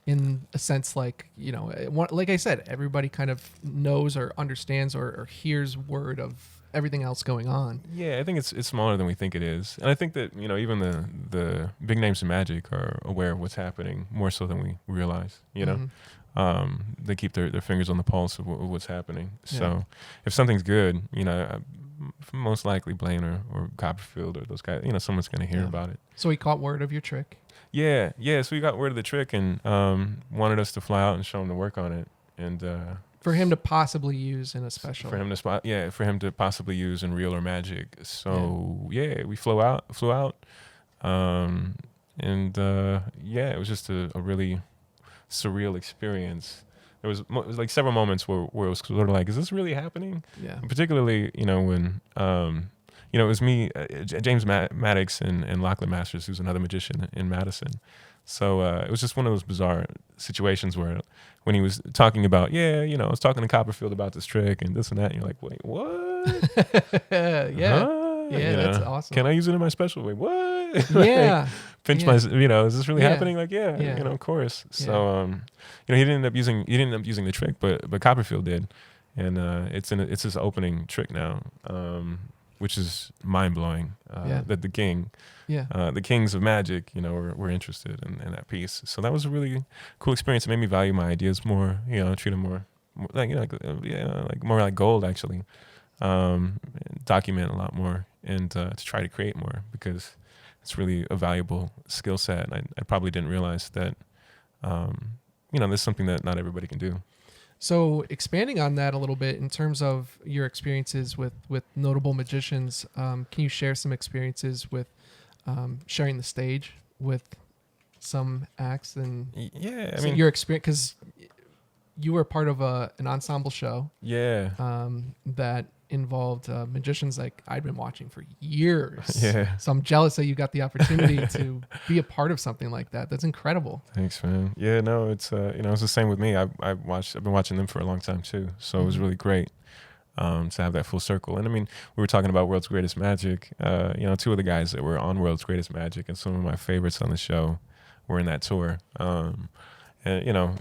in a sense, like I said, everybody kind of knows or understands or hears word of everything else going on. Yeah, I think it's smaller than we think it is, and I think that even the big names in magic are aware of what's happening more so than we realize. They keep their fingers on the pulse of what's happening. Yeah. So if something's good, most likely Blaine or Copperfield or those guys, someone's going to hear about it. So he caught word of your trick? Yeah. So he got word of the trick and wanted us to fly out and show him the work on it. And For him to possibly use in a special. For him to possibly use in real or magic. So we flew out, and it was just a really surreal experience. There was, it was like several moments where it was sort of like, is this really happening? Yeah. And particularly, when it was me, James Maddox, and Lachlan Masters, who's another magician in Madison. So it was just one of those bizarre situations where when he was talking about, I was talking to Copperfield about this trick and this and that, and you're like, wait, what? Yeah. Huh? Yeah, that's awesome. Can I use it in my special? Wait, what? Yeah. Pinch my, is this really happening? Like, Yeah. of course. So, he didn't end up using the trick, but Copperfield did, and it's his opening trick now, which is mind blowing. That the kings of magic, were interested in that piece. So that was a really cool experience. It made me value my ideas more. Treat them more like more like gold actually. Document a lot more and to try to create more, because it's really a valuable skill set. And I probably didn't realize that, there's something that not everybody can do. So expanding on that a little bit in terms of your experiences with notable magicians, can you share some experiences with sharing the stage with some acts? And your experience, because you were part of an ensemble show. Yeah. That involved magicians like I'd been watching for years. Yeah. So I'm jealous that you got the opportunity to be a part of something like that. That's incredible. Thanks, man. Yeah, no, it's it's the same with me. I've been watching them for a long time too. So it was really great to have that full circle. And I mean, we were talking about World's Greatest Magic. Two of the guys that were on World's Greatest Magic and some of my favorites on the show were in that tour. And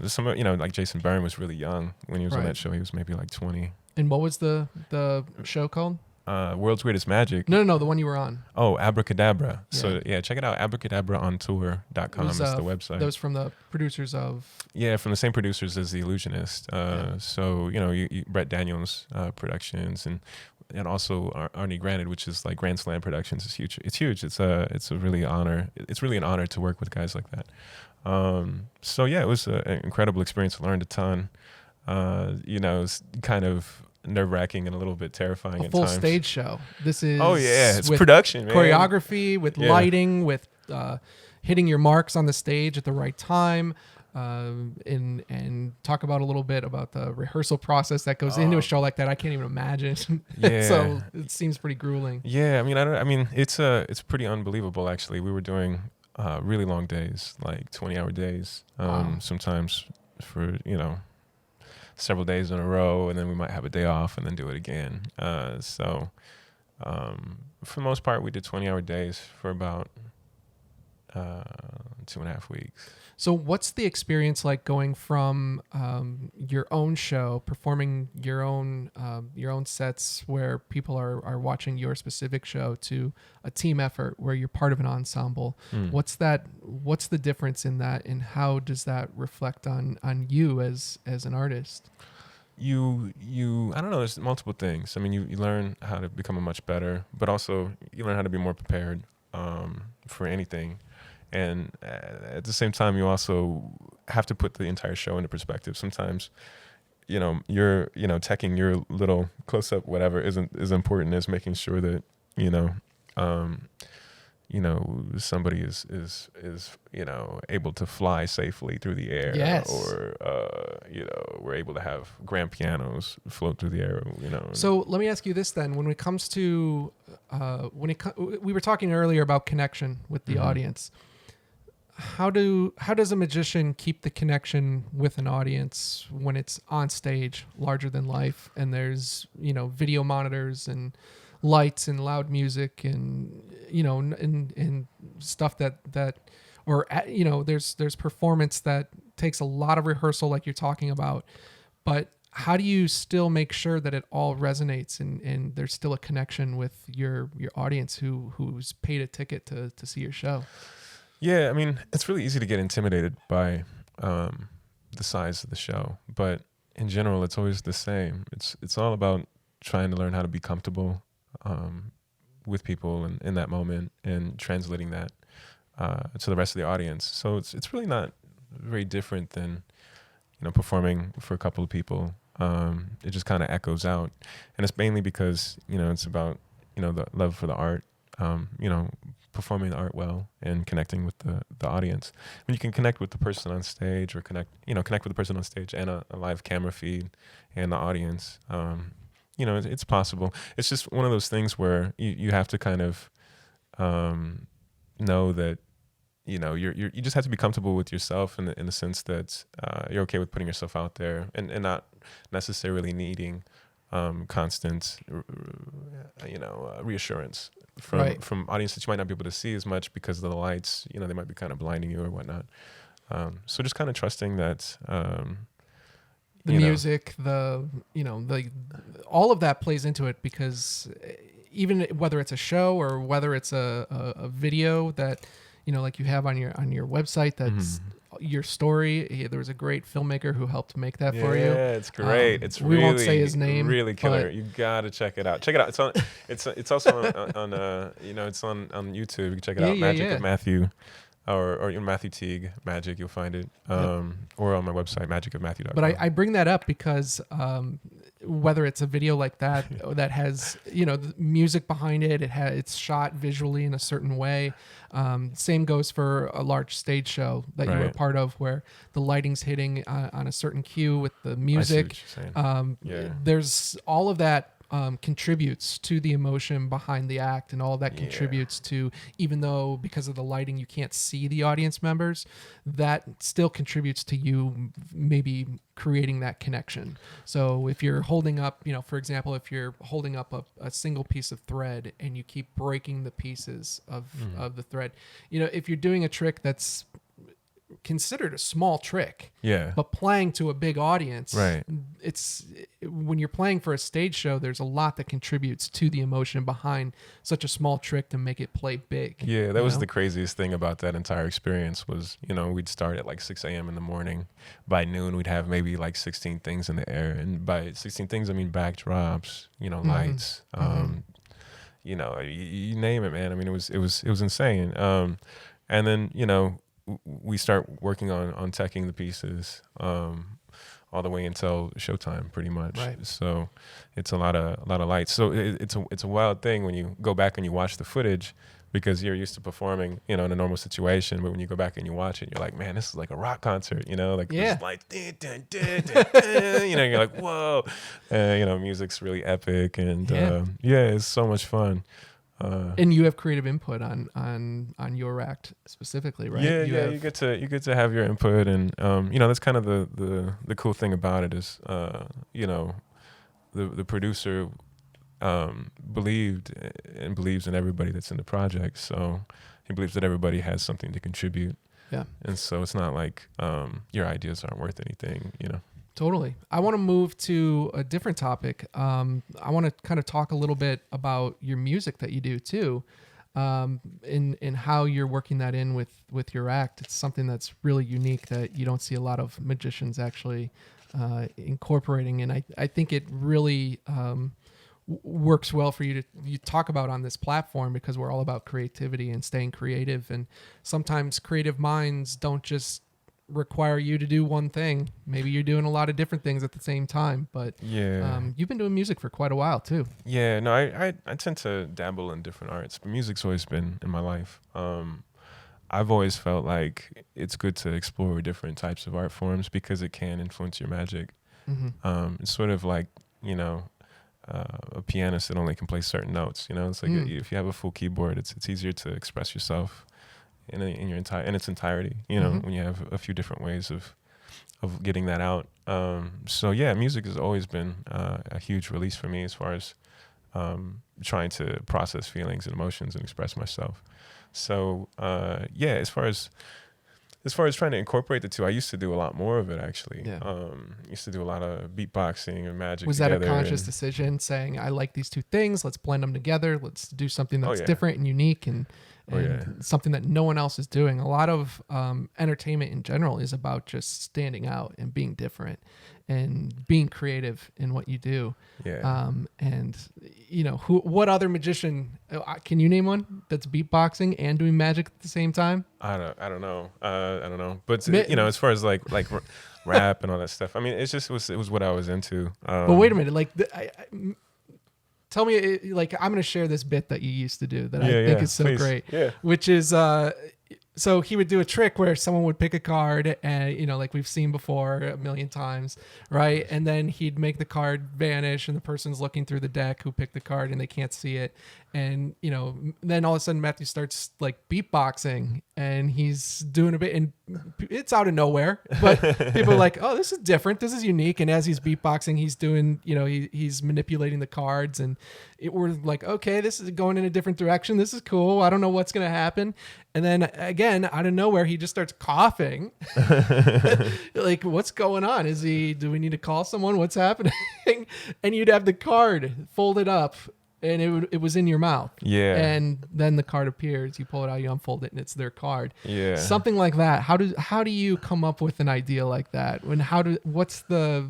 some like Jason Byrne was really young when he was on that show. He was maybe like 20. And what was the show called? World's Greatest Magic. No, the one you were on. Oh, Abracadabra. Yeah. So check it out. Abracadabraontour.com is the website. That was from the producers of. Yeah, from the same producers as The Illusionist. So Brett Daniels Productions and also Arnie Granted, which is like Grand Slam Productions. It's huge. It's huge. It's a really honor. It's really an honor to work with guys like that. It was an incredible experience. I learned a ton. It's kind of nerve-wracking and a little bit terrifying at times. A full stage show. This is it's production, man. Choreography, with lighting, with hitting your marks on the stage at the right time, and talk about a little bit about the rehearsal process that goes into a show like that. I can't even imagine. Yeah. So it seems pretty grueling. Yeah, it's pretty unbelievable actually. We were doing really long days, like 20-hour days, sometimes for several days in a row, and then we might have a day off and then do it again. For the most part, we did 20-hour days for about 2.5 weeks. So what's the experience like going from your own show, performing your own sets where people are watching your specific show, to a team effort where you're part of an ensemble? What's the difference in that, and how does that reflect on you as an artist? You I don't know, there's multiple things. I mean, you learn how to become a much better, but also you learn how to be more prepared for anything. And at the same time, you also have to put the entire show into perspective. Sometimes, you're teching your little close up, whatever, isn't as important as making sure that somebody is able to fly safely through the air. Yes. Or we're able to have grand pianos float through the air. So let me ask you this then: when it comes to we were talking earlier about connection with the audience. How does a magician keep the connection with an audience when it's on stage, larger than life, and there's video monitors and lights and loud music and and stuff that or there's performance that takes a lot of rehearsal, like you're talking about, but how do you still make sure that it all resonates and there's still a connection with your audience who's paid a ticket to see your show? Yeah, I mean, it's really easy to get intimidated by the size of the show, but in general, it's always the same. It's all about trying to learn how to be comfortable with people in that moment and translating that to the rest of the audience. So it's really not very different than performing for a couple of people it just kind of echoes out. And it's mainly because, it's about, the love for the art, performing the art well and connecting with the audience. When you can connect with the person on stage or connect with the person on stage and a live camera feed and the audience, it's possible. It's just one of those things where you have to kind of know that, you just have to be comfortable with yourself in the sense that you're okay with putting yourself out there and not necessarily needing constant, reassurance from audience that you might not be able to see as much because of the lights. They might be kind of blinding you or whatnot. So just kind of trusting that the music, all of that plays into it, because even whether it's a show or whether it's a video that, like you have on your website, that's your story. There was a great filmmaker who helped make that for you. Yeah, it's great. We won't say his name. Really killer. You gotta check it out. Check it out. It's on. It's also on it's on YouTube. You can check it out. Magic of Matthew, or Matthew Teague Magic. You'll find it. Or on my website, magicofmatthew.com. But I bring that up because whether it's a video like that that has the music behind it, it's shot visually in a certain way. Same goes for a large stage show that you were a part of, where the lighting's hitting on a certain cue with the music. There's all of that contributes to the emotion behind the act, and all of that contributes to, even though because of the lighting you can't see the audience members, that still contributes to you maybe creating that connection. So if you're holding up, for example, if you're holding up a single piece of thread and you keep breaking the pieces of the thread, if you're doing a trick that's considered a small trick, but playing to a big audience, it's when you're playing for a stage show, there's a lot that contributes to the emotion behind such a small trick to make it play big. That was the craziest thing about that entire experience was, we'd start at like 6 a.m. in the morning. By noon we'd have maybe like 16 things in the air, and by 16 things I mean backdrops, lights, you name it, man. I mean, it was insane. And then we start working on teching the pieces all the way until showtime, pretty much. So it's a lot of lights. So it's a wild thing when you go back and you watch the footage, because you're used to performing, in a normal situation. But when you go back and you watch it, you're like, man, this is like a rock concert, This like, dun, dun, dun, dun, dun, you're like, whoa, music's really epic, and it's so much fun. And you have creative input on your act specifically, right? You get to have your input, and that's kind of the cool thing about it is the producer believed and believes in everybody that's in the project, so he believes that everybody has something to contribute. And so it's not like your ideas aren't worth anything, Totally. I want to move to a different topic. I want to kind of talk a little bit about your music that you do too, in how you're working that in with your act. It's something that's really unique that you don't see a lot of magicians actually incorporating, and I think it really works well for you talk about on this platform, because we're all about creativity and staying creative, and sometimes creative minds don't just require you to do one thing. Maybe you're doing a lot of different things at the same time, but you've been doing music for quite a while too. No, I tend to dabble in different arts, but music's always been in my life. I've always felt like it's good to explore different types of art forms because it can influence your magic. It's sort of like a pianist that only can play certain notes, it's like if you have a full keyboard, it's easier to express yourself in its entirety, when you have a few different ways of getting that out. So music has always been a huge release for me as far as trying to process feelings and emotions and express myself. So as far as trying to incorporate the two, I used to do a lot more of it actually. Used to do a lot of beatboxing and magic. Was that a conscious decision, saying I like these two things, let's blend them together, let's do something that's different and unique, and and something that no one else is doing. A lot of entertainment in general is about just standing out and being different and being creative in what you do. Yeah. And what other magician can you name one that's beatboxing and doing magic at the same time? I don't know. I don't know. But as far as like rap and all that stuff, I mean, it was what I was into. But wait a minute, like tell me, like, I'm going to share this bit that you used to do that I think is so please. great, Yeah. which is, so he would do a trick where someone would pick a card and, like we've seen before a million times, right? And then he'd make the card vanish and the person's looking through the deck who picked the card and they can't see it. And, then all of a sudden Matthew starts like beatboxing and he's doing a bit and it's out of nowhere, but people are like, oh, this is different. This is unique. And as he's beatboxing, he's doing, he's manipulating the cards and we're like, okay, this is going in a different direction. This is cool. I don't know what's going to happen. And then again, out of nowhere, he just starts coughing. Like, what's going on? Do we need to call someone? What's happening? And you'd have the card folded up and it was in your mouth. Yeah. And then the card appears, you pull it out, you unfold it, and it's their card. Yeah. Something like that. How do you come up with an idea like that? What's the,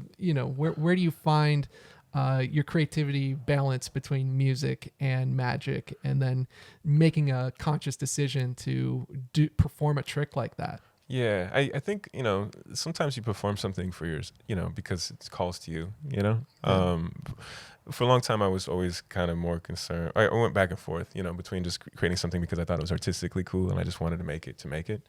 where do you find your creativity balance between music and magic and then making a conscious decision to perform a trick like that? Yeah, I think, sometimes you perform something for yours, because it calls to you, For a long time, I was always kind of more concerned. I went back and forth, between just creating something because I thought it was artistically cool and I just wanted to make it.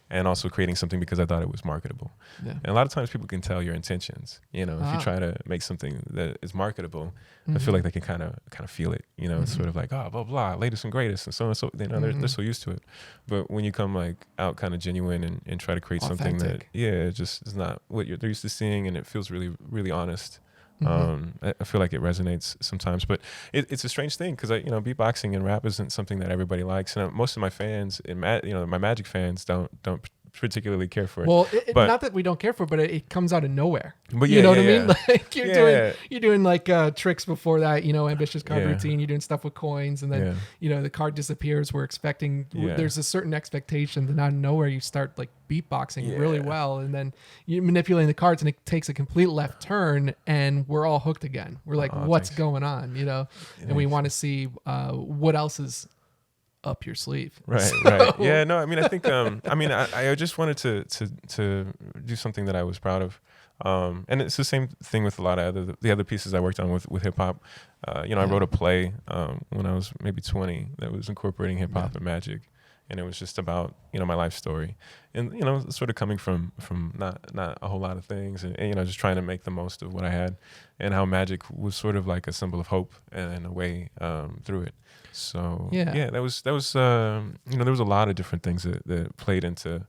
And also creating something because I thought it was marketable. Yeah. And a lot of times people can tell your intentions. If you try to make something that is marketable, I feel like they can kind of feel it. It's sort of like, oh, blah, blah, latest and greatest and so on. So, they're so used to it. But when you come like out kind of genuine and try to create something that, it just is not what they're used to seeing and it feels really, really honest. I feel like it resonates sometimes, but it's a strange thing because beatboxing and rap isn't something that everybody likes, and most of my fans, my magic fans, don't particularly care for it. Well, not that we don't care for it, but it comes out of nowhere. But you know what I mean? Like you're doing like tricks before that, ambitious card routine. You're doing stuff with coins, and then the card disappears. We're expecting there's a certain expectation, then out of nowhere you start like beatboxing really well, and then you're manipulating the cards, and it takes a complete left turn, and we're all hooked again. We're like, what's going on? And we want to see what else is up your sleeve. Right. Yeah, no, I mean, I think, I just wanted to do something that I was proud of. And it's the same thing with a lot of the other pieces I worked on with hip hop. I wrote a play when I was maybe 20 that was incorporating hip hop and magic. And it was just about, my life story and, sort of coming from not a whole lot of things and, just trying to make the most of what I had and how magic was sort of like a symbol of hope and a way through it. So that was there was a lot of different things that played into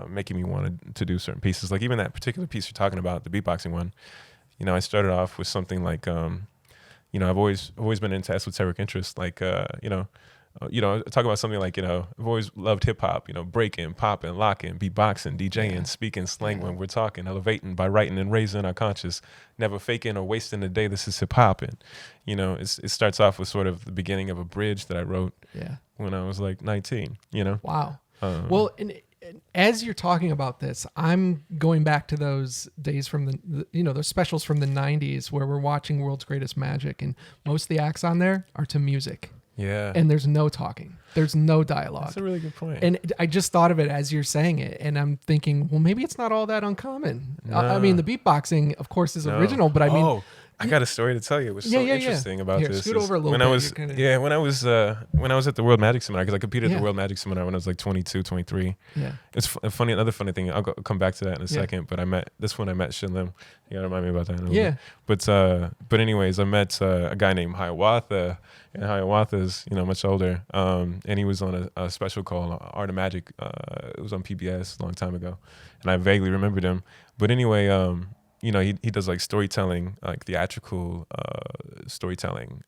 making me want to do certain pieces. Like even that particular piece you're talking about, the beatboxing one. I started off with something like I've always been into esoteric interests, like talk about something like, I've always loved hip hop, breaking, popping, locking, beatboxing, DJing, speaking slang when we're talking, elevating by writing and raising our conscious, never faking or wasting a day. This is hip hop. And, it starts off with sort of the beginning of a bridge that I wrote when I was like 19, Wow. Well, and as you're talking about this, I'm going back to those days from those specials from the 90s where we're watching World's Greatest Magic and most of the acts on there are to music. Yeah. And there's no talking. There's no dialogue. That's a really good point. And I just thought of it as you're saying it. And I'm thinking, well, maybe it's not all that uncommon. No. I mean, the beatboxing, of course, is original, but I mean... I got a story to tell you. It was so interesting about Here, this. Scoot over a little when bit. When I was at the World Magic Seminar, because I competed at the World Magic Seminar when I was like 22, 23. Yeah. It's another funny thing. I'll come back to that in a second. But I met Shin Lim. You gotta remind me about that in a little bit. But anyways, I met a guy named Hiawatha, and Hiawatha's much older. And he was on a special called Art of Magic. It was on PBS a long time ago, and I vaguely remembered him. But anyway, he does like storytelling, like theatrical storytelling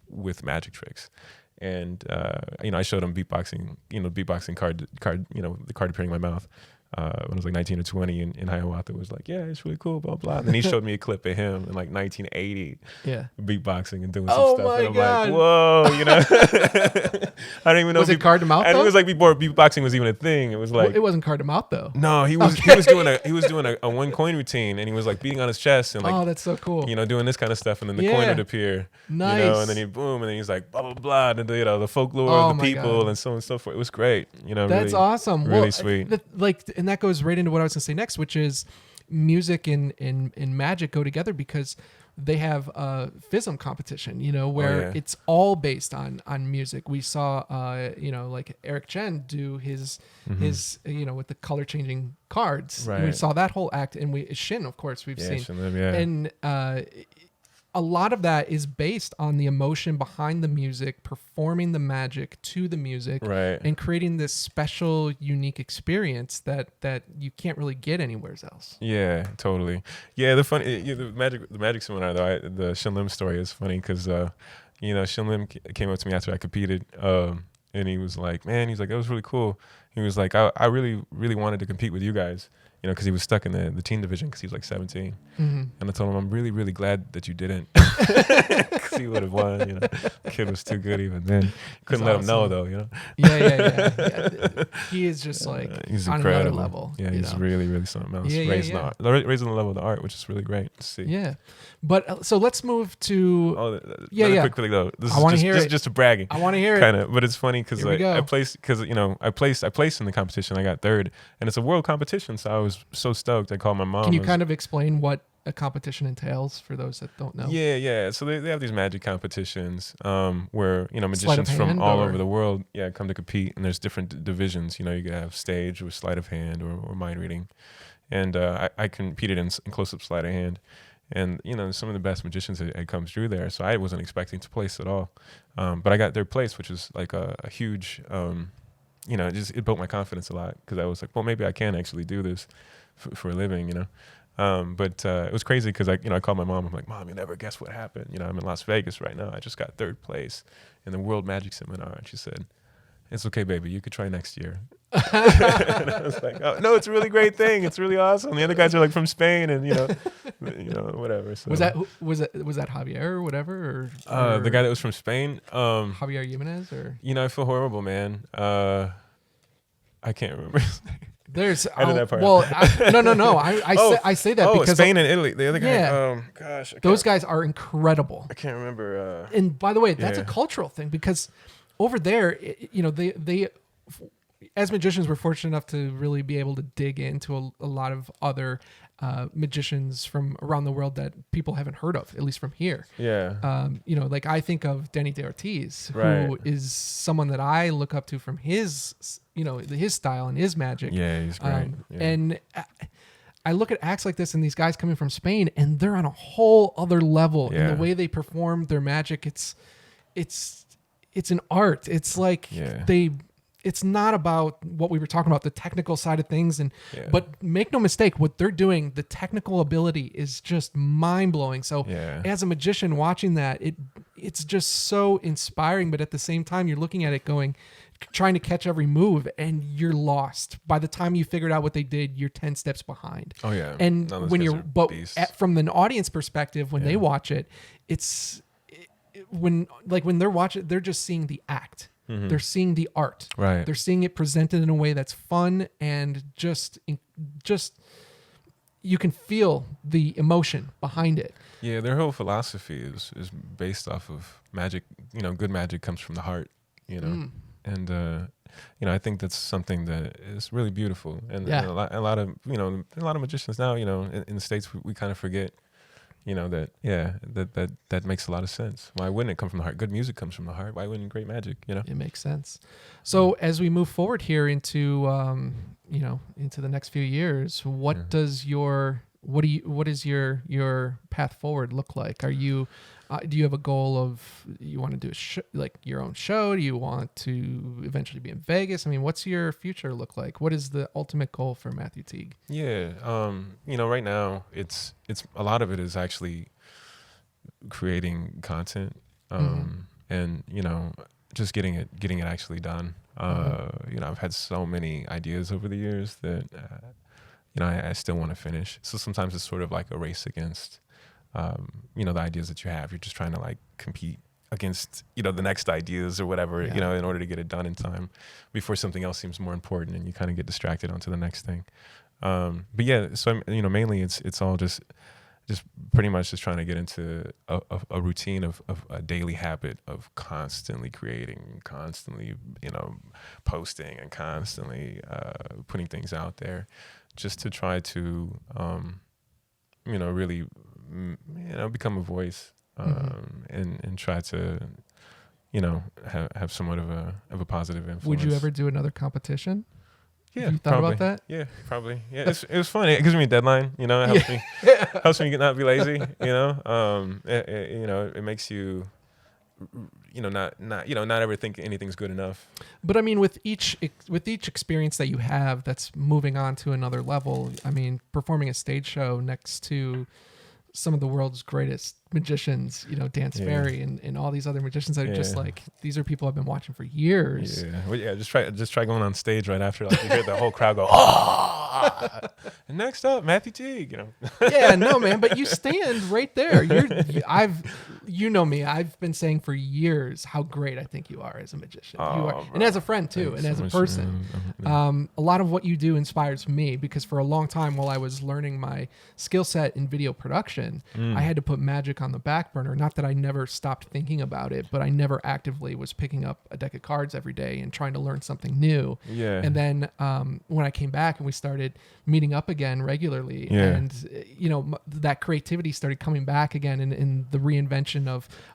with magic tricks. And, I showed him beatboxing card, the card appearing in my mouth when I was like 19 or 20. And Hiawatha was like, yeah, it's really cool, blah, blah. And then he showed me a clip of him in like 1980 beatboxing and doing some stuff. And I'm God. like, whoa, I don't even know. Was it card to mouth? And though? it was like before beatboxing was even a thing. It was like it wasn't card to mouth though. no, he was doing a one coin routine, and he was like beating on his chest and like Oh, that's so cool. doing this kind of stuff, and then the coin would appear. Nice. And then he boom, and then he's like blah blah blah, and the folklore Oh of the my people God. and so on and so forth. It was great. That's really, awesome. Really sweet. And that goes right into what I was gonna say next, which is music and magic go together because they have a FISM competition, where it's all based on music. We saw, like Eric Chen do his with the color changing cards. Right. And we saw that whole act, and Shin, of course, we've seen. Shin, and a lot of that is based on the emotion behind the music, performing the magic to the music, right, and creating this special, unique experience that you can't really get anywhere else. Yeah, totally. Yeah, the magic seminar though, the Shin Lim story is funny because Shin Lim came up to me after I competed, and he was like, "Man," he's like, "that was really cool." He was like, "I really really wanted to compete with you guys." Because he was stuck in the teen division because he was like 17. Mm-hmm. And I told him, I'm really, really glad that you didn't. Because he would have won, The kid was too good even then. Couldn't let him know, though, Yeah. He is just like he's on incredible. another level. Yeah, he's really, really something else. Raising the level of the art, which is really great to see. Yeah. But so let's move to... Quickly, though. This is just a bragging. I want to hear it. Kind of, but it's funny because I placed in the competition. I got third. And it's a world competition, so I was so stoked. I called my mom. Can you kind of explain what a competition entails for those that don't know? Yeah. So they have these magic competitions where magicians from all over the world come to compete, and there's different divisions. You can have stage or sleight of hand or mind reading, and I competed in close-up sleight of hand, and some of the best magicians had come through there. So I wasn't expecting to place at all, but I got third place, which was like a huge. It built my confidence a lot because I was like, well, maybe I can actually do this for a living, But it was crazy because I called my mom. I'm like, Mom, you never guess what happened. I'm in Las Vegas right now. I just got third place in the World Magic Seminar. And she said, it's okay, baby. You could try next year. And I was like, oh, no, it's a really great thing. It's really awesome. The other guys are like from Spain and, whatever. So. Was that Javier or whatever? Or the guy that was from Spain? Javier Jimenez or? I feel horrible, man. I can't remember his name. There's that part no. I say that because Spain and Italy. The other guy. Yeah. Gosh. Those guys are incredible. I can't remember. And by the way, that's a cultural thing because over there, they as magicians, we're fortunate enough to really be able to dig into a lot of other magicians from around the world that people haven't heard of, at least from here. Yeah. Like I think of Denny De Ortiz, right. who is someone that I look up to from his style and his magic. Yeah, he's great. And I look at acts like this and these guys coming from Spain, and they're on a whole other level in the way they perform their magic. It's an art. It's like it's not about what we were talking about, the technical side of things. But make no mistake, what they're doing, the technical ability is just mind blowing. So as a magician watching that, it's just so inspiring. But at the same time, you're looking at it trying to catch every move, and you're lost. By the time you figured out what they did, you're 10 steps behind. Oh yeah. And from an audience perspective, when they watch it, when they're watching, they're just seeing the act. Mm-hmm. They're seeing the art. Right. They're seeing it presented in a way that's fun and just you can feel the emotion behind it. Yeah, their whole philosophy is based off of magic. Good magic comes from the heart. And I think that's something that is really beautiful. And a lot of magicians now, in the States, we kind of forget. That makes a lot of sense. Why wouldn't it come from the heart? Good music comes from the heart. Why wouldn't great magic? It makes sense. So as we move forward here into into the next few years, what is your path forward look like? Are you do you have a goal of you want to do your own show? Do you want to eventually be in Vegas? I mean, what's your future look like? What is the ultimate goal for Matthew Teague? Yeah, right now it's a lot of it is actually creating content, and just getting it actually done. I've had so many ideas over the years that I still want to finish. So sometimes it's sort of like a race against. The ideas that you have, you're just trying to like compete against, the next ideas or whatever, Yeah. in order to get it done in time before something else seems more important and you kind of get distracted onto the next thing. But yeah, so mainly it's all just pretty much just trying to get into a routine of a daily habit of constantly creating, constantly, posting, and constantly putting things out there, just to try to, really, become a voice, and try to, have somewhat of a positive influence. Would you ever do another competition? Yeah, Have you thought probably. about that? Yeah, probably. Yeah, it was fun. It gives me a deadline. It helps me helps me not be lazy. It makes you, not ever think anything's good enough. But I mean, with each experience that you have, that's moving on to another level. I mean, performing a stage show next to some of the world's greatest magicians, Dance Fairy and all these other magicians that are just like, these are people I've been watching for years. Yeah, well, just try going on stage right after, like, you hear the whole crowd go, oh! And next up, Matthew Teague, Yeah, no, man, but you stand right there. You know me. I've been saying for years how great I think you are as a magician. You are, and as a friend too, and as a person. A lot of what you do inspires me, because for a long time while I was learning my skill set in video production, I had to put magic on the back burner. Not that I never stopped thinking about it, but I never actively was picking up a deck of cards every day and trying to learn something new. Yeah. And then when I came back and we started meeting up again regularly, and that creativity started coming back again in the reinvention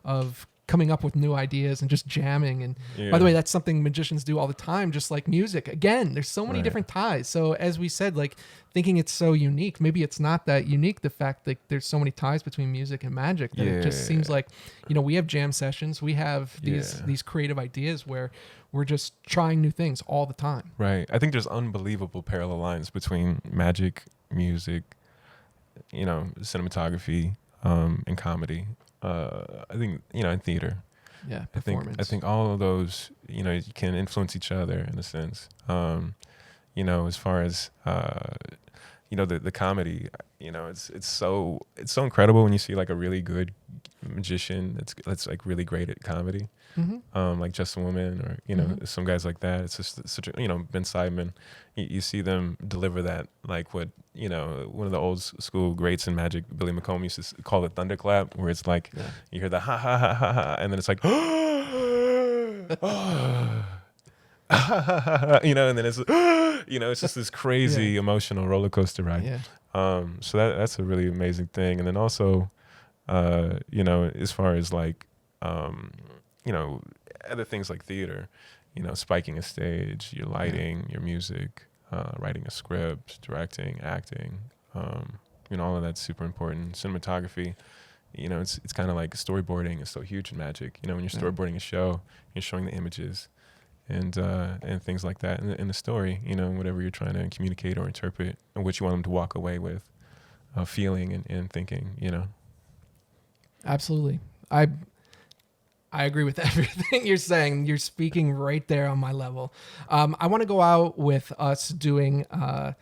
of coming up with new ideas and just jamming. And by the way, that's something magicians do all the time, just like music. Again, there's so many different ties. So as we said, like, thinking it's so unique, maybe it's not that unique, the fact that there's so many ties between music and magic, that it just seems like, we have jam sessions, we have these creative ideas where we're just trying new things all the time. Right. I think there's unbelievable parallel lines between magic, music, cinematography, and comedy. I think, in theater. Yeah, performance. I think all of those, you can influence each other in a sense. As far as, the comedy, it's so incredible when you see like a really good magician that's like really great at comedy. Like Just a Woman, or some guys like that. It's just such a, Ben Seidman. You see them deliver that, like what one of the old school greats in magic, Billy McComb, used to call it thunderclap, where it's like you hear the ha ha ha ha ha, and then it's like and then it's it's just this crazy emotional roller coaster ride. So that's a really amazing thing. And then also, as far as like other things like theater, spiking a stage, your lighting, your music, writing a script, directing, acting, all of that's super important. Cinematography, it's kind of like storyboarding is so huge in magic. When you're storyboarding a show, you're showing the images and things like that in the story, whatever you're trying to communicate or interpret, and what you want them to walk away with, feeling and thinking, Absolutely. I agree with everything you're saying. You're speaking right there on my level. I want to go out with us doing, I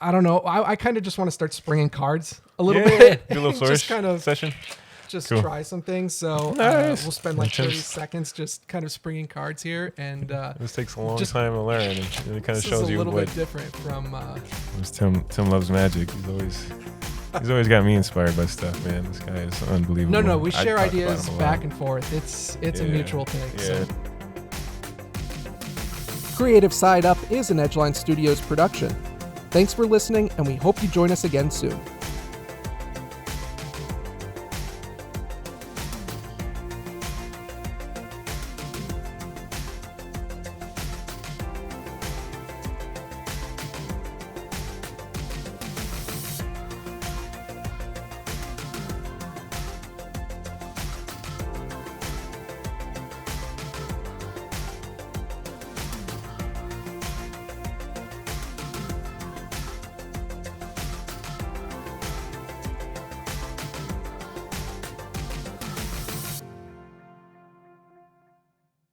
don't know. I kind of just want to start springing cards a little bit. Do a little flourish just kind of session. Just Cool. try some things. So Nice. we'll spend like 30 seconds just kind of springing cards here. And This takes a long time to learn, and it kind of this shows is a you little what bit different from... Tim loves magic. He's always got me inspired by stuff, man. This guy is unbelievable. No, we I share talk about ideas him a back lot. and forth. It's a mutual thing. Yeah. So. Creative Side Up is an Edgeline Studios production. Thanks for listening, and we hope you join us again soon.